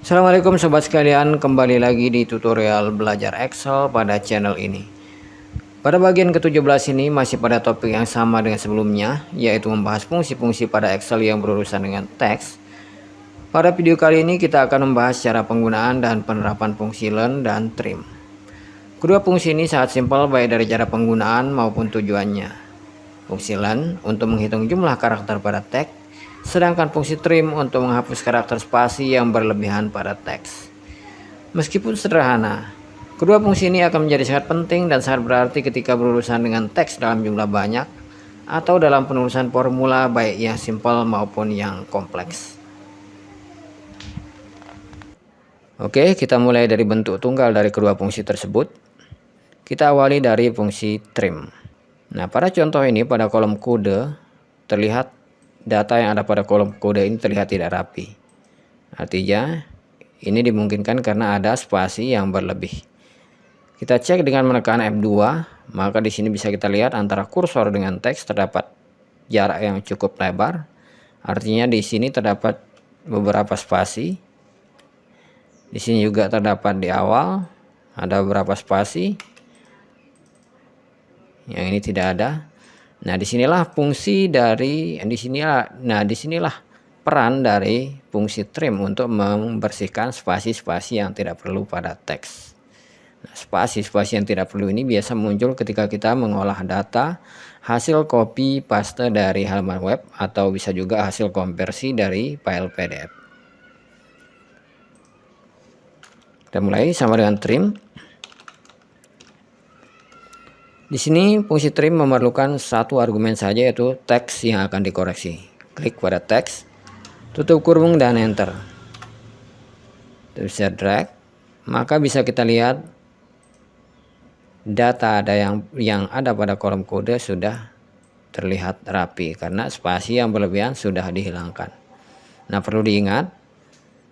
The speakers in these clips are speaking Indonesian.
Assalamualaikum sobat sekalian, kembali lagi di tutorial belajar Excel pada channel ini. Pada bagian ke-17 ini masih pada topik yang sama dengan sebelumnya, yaitu membahas fungsi-fungsi pada Excel yang berurusan dengan teks. Pada video kali ini kita akan membahas cara penggunaan dan penerapan fungsi len dan trim. Kedua fungsi ini sangat simpel baik dari cara penggunaan maupun tujuannya. Fungsi len untuk menghitung jumlah karakter pada teks, sedangkan fungsi trim untuk menghapus karakter spasi yang berlebihan pada teks. Meskipun sederhana, kedua fungsi ini akan menjadi sangat penting dan sangat berarti ketika berurusan dengan teks dalam jumlah banyak atau dalam penulisan formula baik yang simpel maupun yang kompleks. Oke, kita mulai dari bentuk tunggal dari kedua fungsi tersebut. Kita awali dari fungsi trim. Nah, pada contoh ini pada kolom kode terlihat data yang ada pada kolom kode ini terlihat tidak rapi. Artinya ini dimungkinkan karena ada spasi yang berlebih. Kita cek dengan menekan F2, maka di sini bisa kita lihat antara kursor dengan teks terdapat jarak yang cukup lebar. Artinya di sini terdapat beberapa spasi. Di sini juga terdapat di awal ada beberapa spasi. Yang ini tidak ada. Nah, disinilah peran dari fungsi trim untuk membersihkan spasi-spasi yang tidak perlu pada teks. Nah, spasi-spasi yang tidak perlu ini biasa muncul ketika kita mengolah data hasil copy paste dari halaman web atau bisa juga hasil konversi dari file PDF. Kita mulai sama dengan trim. Di sini fungsi trim memerlukan satu argumen saja, yaitu teks yang akan dikoreksi. Klik pada teks, tutup kurung dan enter. Kita bisa drag, maka bisa kita lihat data yang ada pada kolom kode sudah terlihat rapi karena spasi yang berlebihan sudah dihilangkan. Nah, perlu diingat,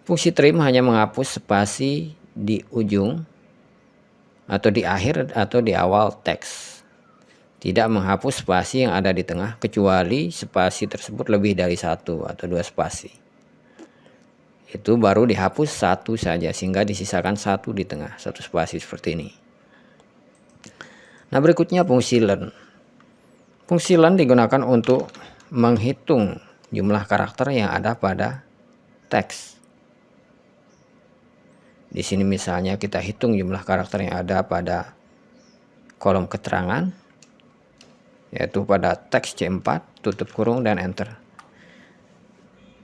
fungsi trim hanya menghapus spasi di ujung atau di akhir atau di awal teks, tidak menghapus spasi yang ada di tengah kecuali spasi tersebut lebih dari satu atau dua spasi. Itu baru dihapus satu saja sehingga disisakan satu di tengah, satu spasi seperti ini. Nah, berikutnya fungsi len. Fungsi len digunakan untuk menghitung jumlah karakter yang ada pada teks. Di sini misalnya kita hitung jumlah karakter yang ada pada kolom keterangan, yaitu pada teks C4, tutup kurung dan enter.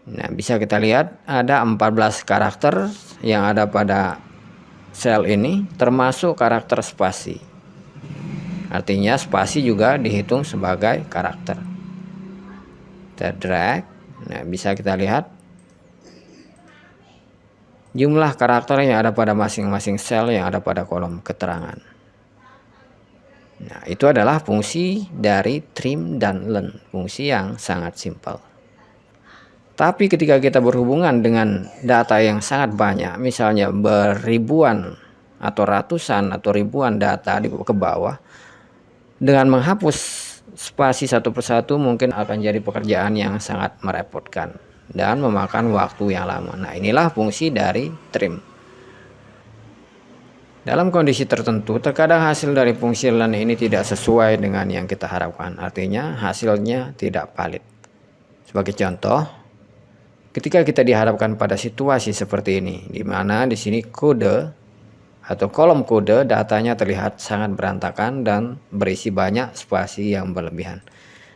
Nah, bisa kita lihat ada 14 karakter yang ada pada sel ini termasuk karakter spasi. Artinya spasi juga dihitung sebagai karakter. Kita drag. Nah, bisa kita lihat jumlah karakter yang ada pada masing-masing sel yang ada pada kolom keterangan. Nah, itu adalah fungsi dari trim dan len, fungsi yang sangat simpel. Tapi ketika kita berhubungan dengan data yang sangat banyak, misalnya beribuan atau ratusan atau ribuan data di ke bawah, dengan menghapus spasi satu persatu mungkin akan jadi pekerjaan yang sangat merepotkan dan memakan waktu yang lama. Nah, inilah fungsi dari trim. Dalam kondisi tertentu, terkadang hasil dari fungsi len ini tidak sesuai dengan yang kita harapkan. Artinya hasilnya tidak valid. Sebagai contoh, ketika kita dihadapkan pada situasi seperti ini, di mana di sini kode atau kolom kode datanya terlihat sangat berantakan dan berisi banyak spasi yang berlebihan.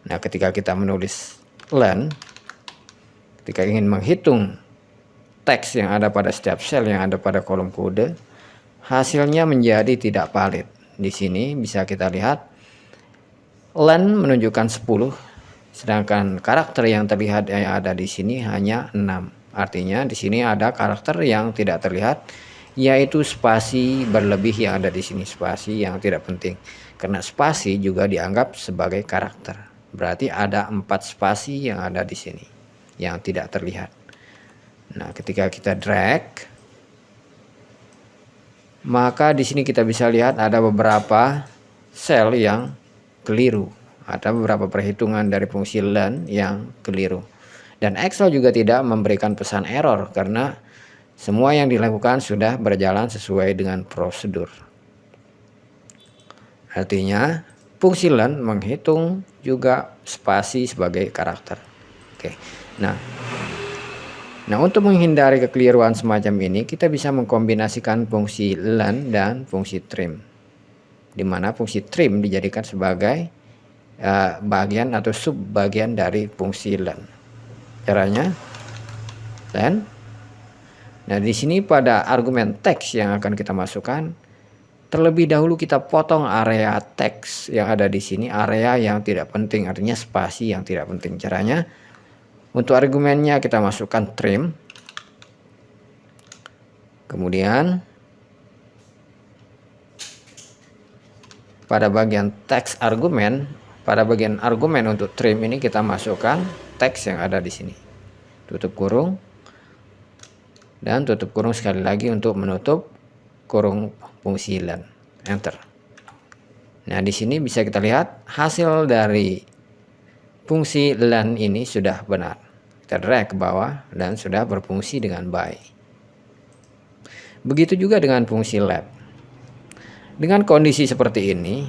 Nah, ketika kita menulis len, ketika ingin menghitung teks yang ada pada setiap sel yang ada pada kolom kode, hasilnya menjadi tidak valid. Di sini bisa kita lihat len menunjukkan 10, sedangkan karakter yang terlihat yang ada di sini hanya 6. Artinya di sini ada karakter yang tidak terlihat, yaitu spasi berlebih yang ada di sini, spasi yang tidak penting. Karena spasi juga dianggap sebagai karakter. Berarti ada 4 spasi yang ada di sini yang tidak terlihat. Nah, ketika kita drag, maka di sini kita bisa lihat ada beberapa sel yang keliru. Ada beberapa perhitungan dari fungsi len yang keliru. Dan Excel juga tidak memberikan pesan error karena Semua yang dilakukan sudah berjalan sesuai dengan prosedur. Artinya fungsi learn menghitung juga spasi sebagai karakter. Oke. Nah, untuk menghindari kekeliruan semacam ini, kita bisa mengkombinasikan fungsi learn dan fungsi trim, di mana fungsi trim dijadikan sebagai bagian atau sub bagian dari fungsi learn. Caranya, learn. Nah, di sini pada argumen teks yang akan kita masukkan, terlebih dahulu kita potong area teks yang ada di sini, area yang tidak penting, artinya spasi yang tidak penting. Caranya, untuk argumennya kita masukkan trim. Kemudian pada bagian teks argumen, pada bagian argumen untuk trim ini kita masukkan teks yang ada di sini. Tutup kurung. Dan tutup kurung sekali lagi untuk menutup kurung fungsi learn. Enter. Nah, di sini bisa kita lihat hasil dari fungsi learn ini sudah benar. Kita drag ke bawah dan sudah berfungsi dengan baik. Begitu juga dengan fungsi lab. Dengan kondisi seperti ini,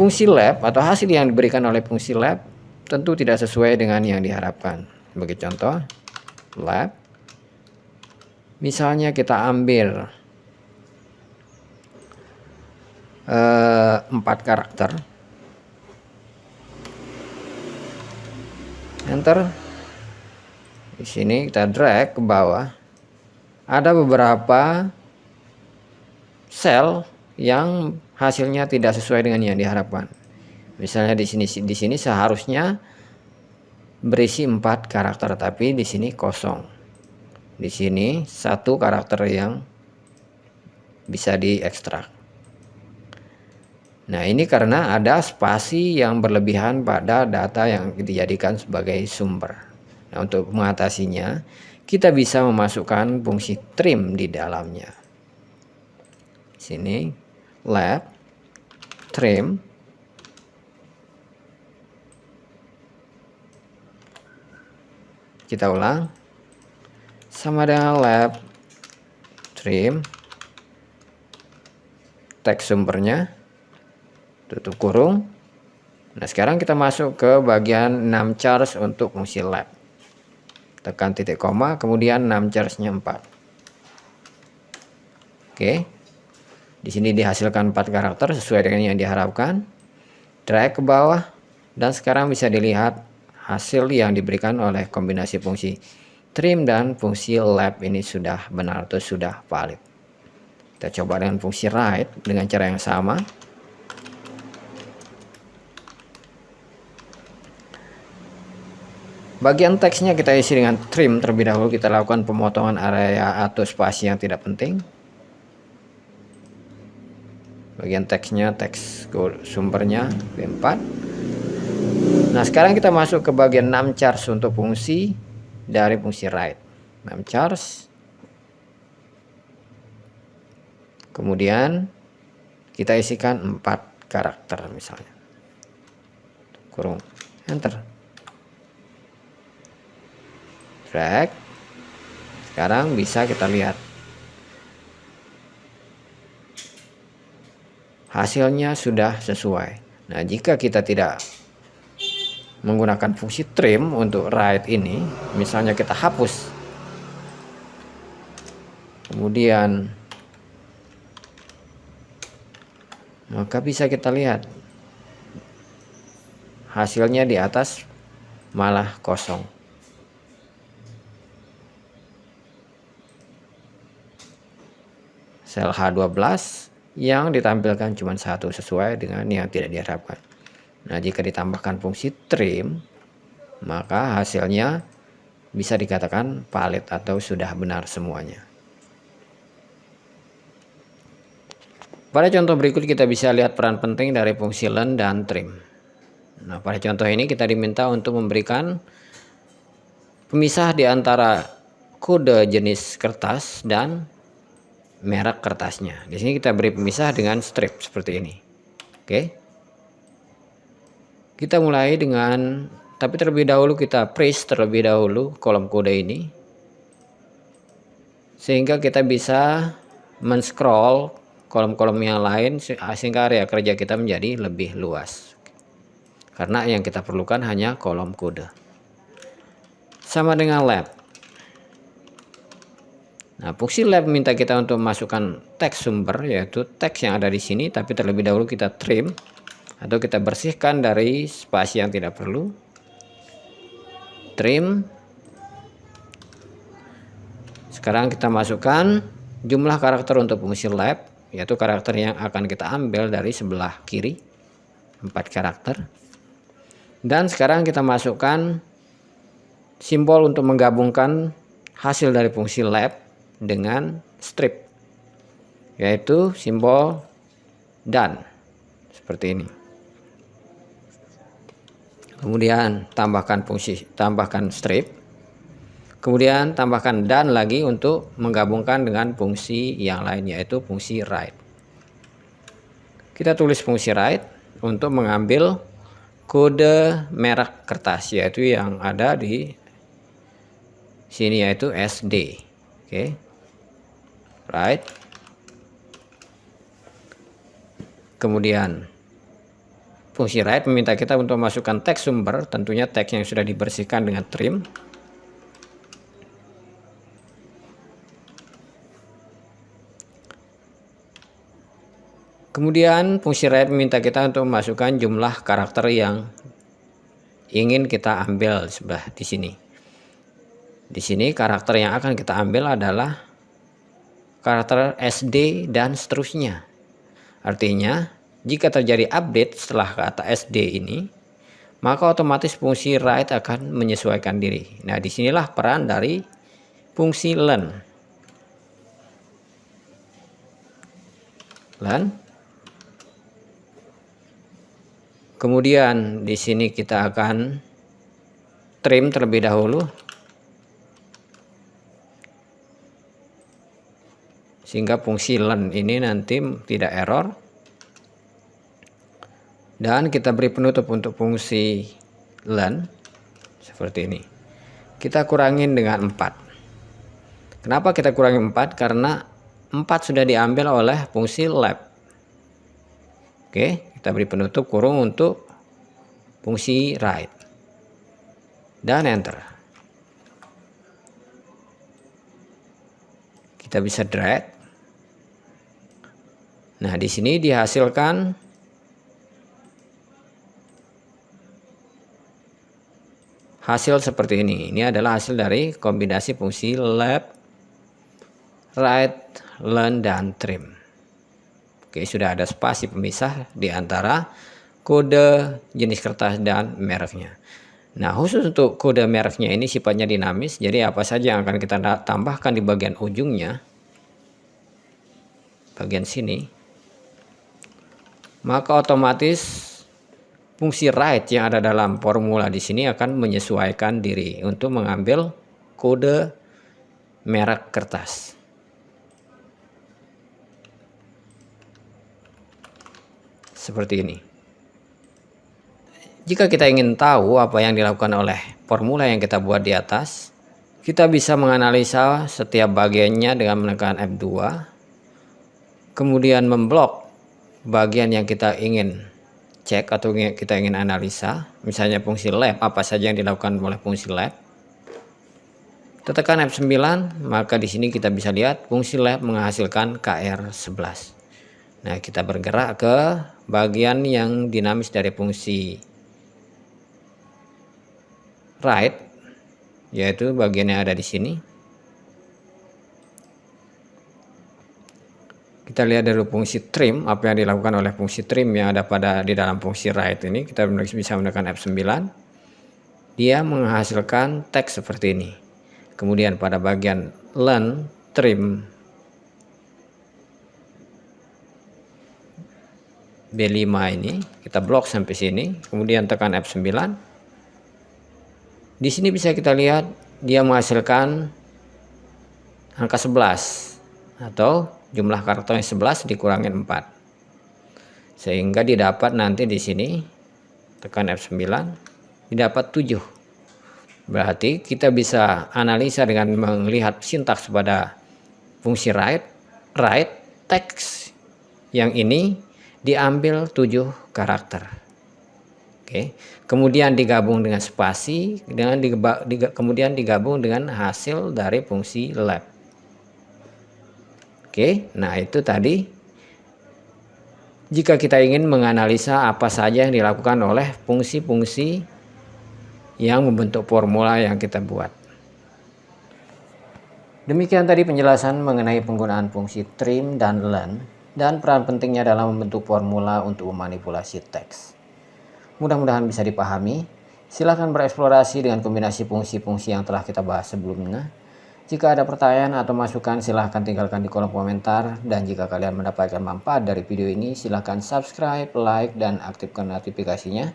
fungsi lab atau hasil yang diberikan oleh fungsi lab tentu tidak sesuai dengan yang diharapkan. Sebagai contoh, lab. Misalnya kita ambil 4 karakter, enter. Di sini kita drag ke bawah. Ada beberapa sel yang hasilnya tidak sesuai dengan yang diharapkan. Misalnya di sini seharusnya berisi 4 karakter, tapi di sini kosong. Di sini 1 karakter yang bisa diekstrak. Nah, ini karena ada spasi yang berlebihan pada data yang dijadikan sebagai sumber. Nah, untuk mengatasinya, kita bisa memasukkan fungsi trim di dalamnya. Sini, lab, trim. Kita ulang. Sama dengan lab, trim, teks sumbernya, tutup kurung. Nah, sekarang kita masuk ke bagian num chars untuk fungsi lab. Tekan titik koma, kemudian num chars-nya 4. Oke. Di sini dihasilkan 4 karakter sesuai dengan yang diharapkan. Drag ke bawah dan sekarang bisa dilihat hasil yang diberikan oleh kombinasi fungsi trim dan fungsi lab ini sudah benar atau sudah valid. Kita coba dengan fungsi write dengan cara yang sama. Bagian teksnya kita isi dengan trim terlebih dahulu. Kita lakukan pemotongan area atau spasi yang tidak penting. Bagian teksnya, teks sumbernya B4. Nah, sekarang kita masuk ke bagian num chars untuk fungsi dari fungsi write. Num chars. Kemudian kita isikan 4 karakter misalnya. Kurung, enter. Drag. Sekarang bisa kita lihat hasilnya sudah sesuai. Nah, jika kita tidak menggunakan fungsi trim untuk write ini, misalnya kita hapus, kemudian maka bisa kita lihat hasilnya di atas malah kosong. Sel H12 yang ditampilkan cuma 1 sesuai dengan yang tidak diharapkan. Nah, jika ditambahkan fungsi trim, maka hasilnya bisa dikatakan valid atau sudah benar semuanya. Pada contoh berikut kita bisa lihat peran penting dari fungsi learn dan trim. Nah, pada contoh ini kita diminta untuk memberikan pemisah di antara kode jenis kertas dan merek kertasnya. Di sini kita beri pemisah dengan strip seperti ini. Oke. Kita mulai dengan, tapi terlebih dahulu kita press terlebih dahulu kolom kode ini. sehingga kita bisa men-scroll kolom-kolom yang lain sehingga area kerja kita menjadi lebih luas. Karena yang kita perlukan hanya kolom kode. Sama dengan lab. Nah, fungsi lab minta kita untuk memasukkan teks sumber, yaitu teks yang ada di sini, tapi terlebih dahulu kita trim atau kita bersihkan dari spasi yang tidak perlu. Trim. Sekarang kita masukkan jumlah karakter untuk fungsi lab, yaitu karakter yang akan kita ambil dari sebelah kiri, 4 karakter. Dan sekarang kita masukkan simbol untuk menggabungkan hasil dari fungsi lab dengan strip, yaitu simbol done seperti ini. Kemudian tambahkan strip, kemudian tambahkan done lagi untuk menggabungkan dengan fungsi yang lain, yaitu fungsi write. Kita tulis fungsi write untuk mengambil kode merek kertas, yaitu yang ada di sini, yaitu SD. Oke. Write. Kemudian fungsi write meminta kita untuk masukkan teks sumber, tentunya teks yang sudah dibersihkan dengan trim. Kemudian fungsi write meminta kita untuk memasukkan jumlah karakter yang ingin kita ambil sebelah di sini. Di sini karakter yang akan kita ambil adalah karakter SD dan seterusnya. Artinya, jika terjadi update setelah kata SD ini, maka otomatis fungsi write akan menyesuaikan diri. Nah, disinilah peran dari fungsi learn. Kemudian di sini kita akan trim terlebih dahulu, sehingga fungsi learn ini nanti tidak error. Dan kita beri penutup untuk fungsi learn seperti ini. Kita kurangin dengan 4. Kenapa kita kurangi 4? Karena 4 sudah diambil oleh fungsi lab. Oke, kita beri penutup kurung untuk fungsi write. Dan enter. Kita bisa drag. Nah, di sini dihasilkan hasil seperti ini. Ini adalah hasil dari kombinasi fungsi lab, write, learn, dan trim. Oke, sudah ada spasi pemisah di antara kode, jenis kertas, dan mereknya. Nah, khusus untuk kode mereknya ini sifatnya dinamis. Jadi apa saja yang akan kita tambahkan di bagian ujungnya, bagian sini, maka otomatis fungsi write yang ada dalam formula di sini akan menyesuaikan diri untuk mengambil kode merek kertas. Seperti ini. Jika kita ingin tahu apa yang dilakukan oleh formula yang kita buat di atas, kita bisa menganalisa setiap bagiannya dengan menekan F2, kemudian memblok bagian yang kita ingin cek atau kita ingin analisa, misalnya fungsi lab, apa saja yang dilakukan oleh fungsi lab. Kita tekan F9, maka di sini kita bisa lihat fungsi lab menghasilkan KR11. Nah, kita bergerak ke bagian yang dinamis dari fungsi write, yaitu bagian yang ada di sini. Kita lihat dari fungsi trim, apa yang dilakukan oleh fungsi trim yang ada di dalam fungsi write ini. Kita bisa menekan F9. Dia menghasilkan teks seperti ini. Kemudian pada bagian learn, trim B5 ini, kita blok sampai sini. Kemudian tekan F9. Di sini bisa kita lihat dia menghasilkan angka 11 atau jumlah karakternya 11 dikurangi 4, sehingga didapat nanti di sini, tekan F9, didapat 7. Berarti kita bisa analisa dengan melihat sintaks pada fungsi write text yang ini diambil 7 karakter. Oke, kemudian digabung dengan spasi, kemudian digabung dengan hasil dari fungsi lab. Oke, nah itu tadi jika kita ingin menganalisa apa saja yang dilakukan oleh fungsi-fungsi yang membentuk formula yang kita buat. Demikian tadi penjelasan mengenai penggunaan fungsi trim dan len dan peran pentingnya dalam membentuk formula untuk memanipulasi teks. Mudah-mudahan bisa dipahami. Silahkan bereksplorasi dengan kombinasi fungsi-fungsi yang telah kita bahas sebelumnya. Jika ada pertanyaan atau masukan, silahkan tinggalkan di kolom komentar. Dan jika kalian mendapatkan manfaat dari video ini, silahkan subscribe, like, dan aktifkan notifikasinya.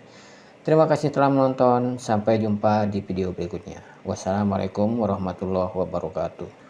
Terima kasih telah menonton. Sampai jumpa di video berikutnya. Wassalamualaikum warahmatullahi wabarakatuh.